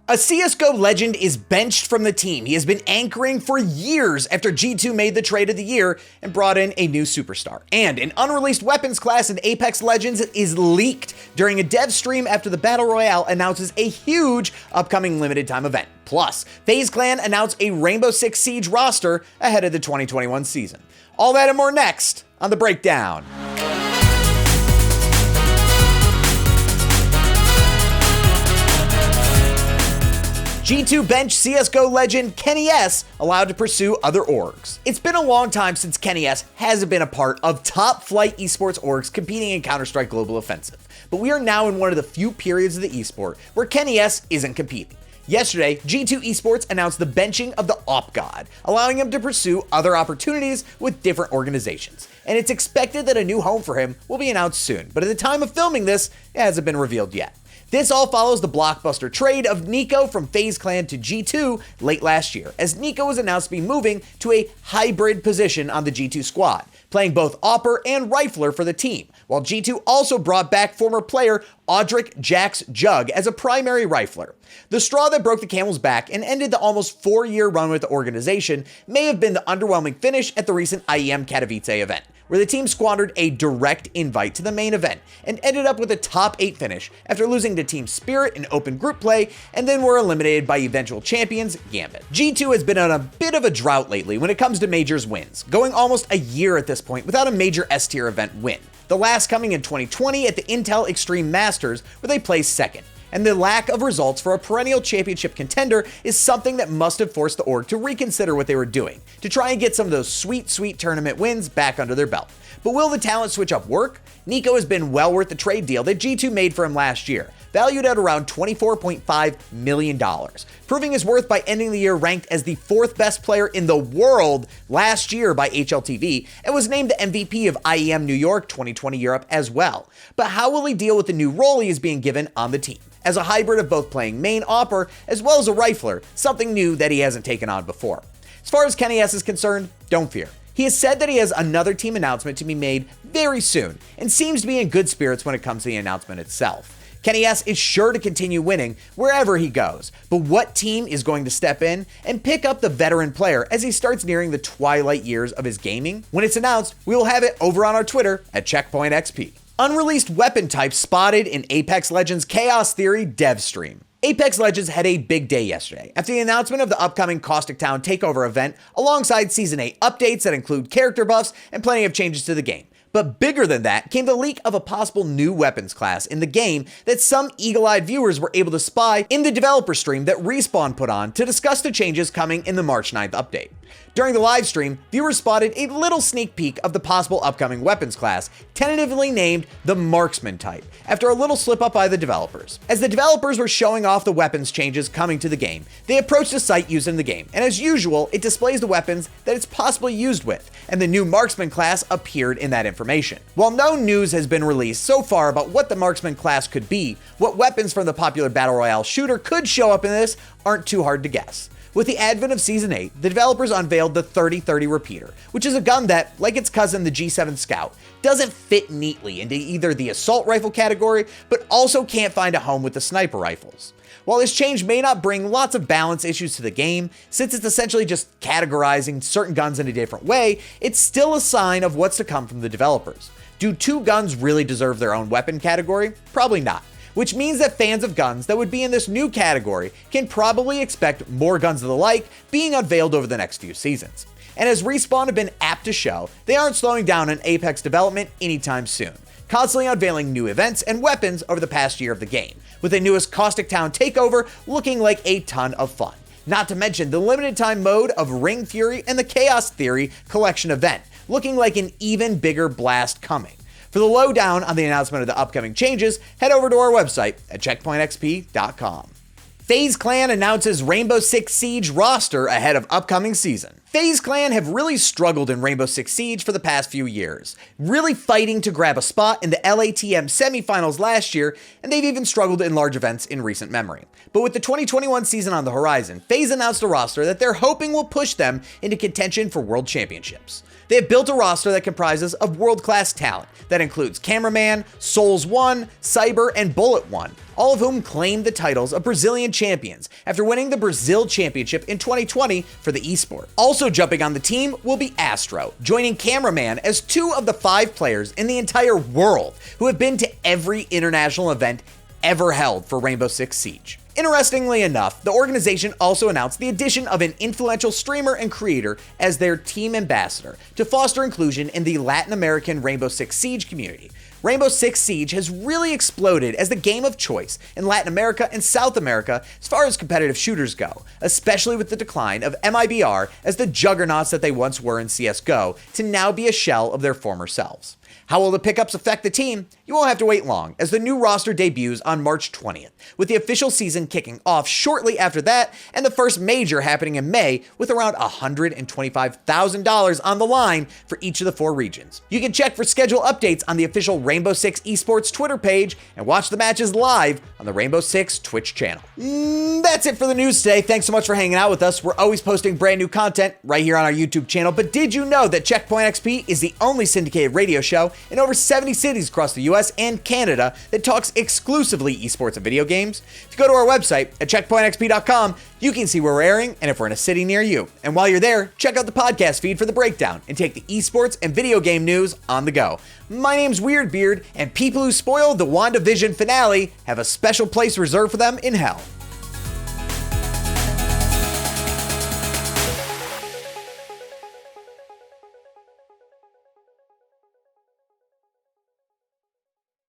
A CSGO legend is benched from the team. He has been anchoring for years after G2 made the trade of the year and brought in a new superstar. And an unreleased weapons class in Apex Legends is leaked during a dev stream after the Battle Royale announces a huge upcoming limited time event. Plus, FaZe Clan announced a Rainbow Six Siege roster ahead of the 2021 season. All that and more next on The Breakdown. G2 bench CSGO legend KennyS allowed to pursue other orgs. It's been a long time since KennyS hasn't been a part of top flight esports orgs competing in Counter-Strike Global Offensive, but we are now in one of the few periods of the esport where KennyS isn't competing. Yesterday, G2 Esports announced the benching of the AWP God, allowing him to pursue other opportunities with different organizations. And it's expected that a new home for him will be announced soon, but at the time of filming this, it hasn't been revealed yet. This all follows the blockbuster trade of Niko from FaZe Clan to G2 late last year, as Niko was announced to be moving to a hybrid position on the G2 squad, playing both AWP'er and rifler for the team, while G2 also brought back former player Audric JACKZ as a primary rifler. The straw that broke the camel's back and ended the almost 4-year run with the organization may have been the underwhelming finish at the recent IEM Katowice event, where the team squandered a direct invite to the main event and ended up with a top 8 finish after losing to Team Spirit in open group play and then were eliminated by eventual champions Gambit. G2 has been on a bit of a drought lately when it comes to majors wins, going almost a year at this point without a major S-tier event win, the last coming in 2020 at the Intel Extreme Masters where they placed second. And the lack of results for a perennial championship contender is something that must have forced the org to reconsider what they were doing, to try and get some of those sweet tournament wins back under their belt. But will the talent switch up work? Niko has been well worth the trade deal that G2 made for him last year, valued at around $24.5 million, proving his worth by ending the year ranked as the 4th best player in the world last year by HLTV, and was named the MVP of IEM New York 2020 Europe as well. But how will he deal with the new role he is being given on the team, as a hybrid of both playing main AWP'er as well as a rifler, something new that he hasn't taken on before? As far as KennyS is concerned, don't fear. He has said that he has another team announcement to be made very soon, and seems to be in good spirits when it comes to the announcement itself. KennyS is sure to continue winning wherever he goes, but what team is going to step in and pick up the veteran player as he starts nearing the twilight years of his gaming? When it's announced, we will have it over on our Twitter at CheckpointXP. Unreleased weapon types spotted in Apex Legends Chaos Theory dev stream. Apex Legends had a big day yesterday after the announcement of the upcoming Caustic Town Takeover event alongside Season 8 updates that include character buffs and plenty of changes to the game. But bigger than that came the leak of a possible new weapons class in the game that some eagle-eyed viewers were able to spy in the developer stream that Respawn put on to discuss the changes coming in the March 9th update. During the live stream, viewers spotted a little sneak peek of the possible upcoming weapons class, tentatively named the Marksman type, after a little slip-up by the developers. As the developers were showing off the weapons changes coming to the game, they approached the site used in the game, and as usual, it displays the weapons that it's possibly used with, and the new Marksman class appeared in that information. While no news has been released so far about what the Marksman class could be, what weapons from the popular Battle Royale shooter could show up in this aren't too hard to guess. With the advent of Season 8, the developers unveiled the 30-30 repeater, which is a gun that, like its cousin the G7 Scout, doesn't fit neatly into either the assault rifle category, but also can't find a home with the sniper rifles. While this change may not bring lots of balance issues to the game, since it's essentially just categorizing certain guns in a different way, it's still a sign of what's to come from the developers. Do 2 guns really deserve their own weapon category? Probably not. Which means that fans of guns that would be in this new category can probably expect more guns of the like being unveiled over the next few seasons. And as Respawn have been apt to show, they aren't slowing down on Apex development anytime soon, constantly unveiling new events and weapons over the past year of the game, with the newest Caustic Town Takeover looking like a ton of fun. Not to mention the limited time mode of Ring Fury and the Chaos Theory collection event, looking like an even bigger blast coming. For the lowdown on the announcement of the upcoming changes, head over to our website at checkpointxp.com. FaZe Clan announces Rainbow Six Siege roster ahead of upcoming season. FaZe Clan have really struggled in Rainbow Six Siege for the past few years, really fighting to grab a spot in the LATM semifinals last year, and they've even struggled in large events in recent memory. But with the 2021 season on the horizon, FaZe announced a roster that they're hoping will push them into contention for world championships. They have built a roster that comprises of world-class talent that includes Cameraman, Souls1, Cyber, and Bullet1, all of whom claimed the titles of Brazilian champions after winning the Brazil Championship in 2020 for the esport. Also jumping on the team will be Astro, joining Cameraman as 2 of the 5 players in the entire world who have been to every international event ever held for Rainbow Six Siege. Interestingly enough, the organization also announced the addition of an influential streamer and creator as their team ambassador to foster inclusion in the Latin American Rainbow Six Siege community. Rainbow Six Siege has really exploded as the game of choice in Latin America and South America as far as competitive shooters go, especially with the decline of MIBR as the juggernauts that they once were in CSGO to now be a shell of their former selves. How will the pickups affect the team? You won't have to wait long, as the new roster debuts on March 20th, with the official season kicking off shortly after that, and the first major happening in May with around $125,000 on the line for each of the 4 regions. You can check for schedule updates on the official Rainbow Six Esports Twitter page and watch the matches live on the Rainbow Six Twitch channel. That's it for the news today. Thanks so much for hanging out with us. We're always posting brand new content right here on our YouTube channel, but did you know that Checkpoint XP is the only syndicated radio show in over 70 cities across the US and Canada that talks exclusively esports and video games? If you go to our website at checkpointxp.com, you can see where we're airing and if we're in a city near you. And while you're there, check out the podcast feed for the breakdown and take the esports and video game news on the go. My name's Weirdbeard, and people who spoiled the WandaVision finale have a special place reserved for them in hell.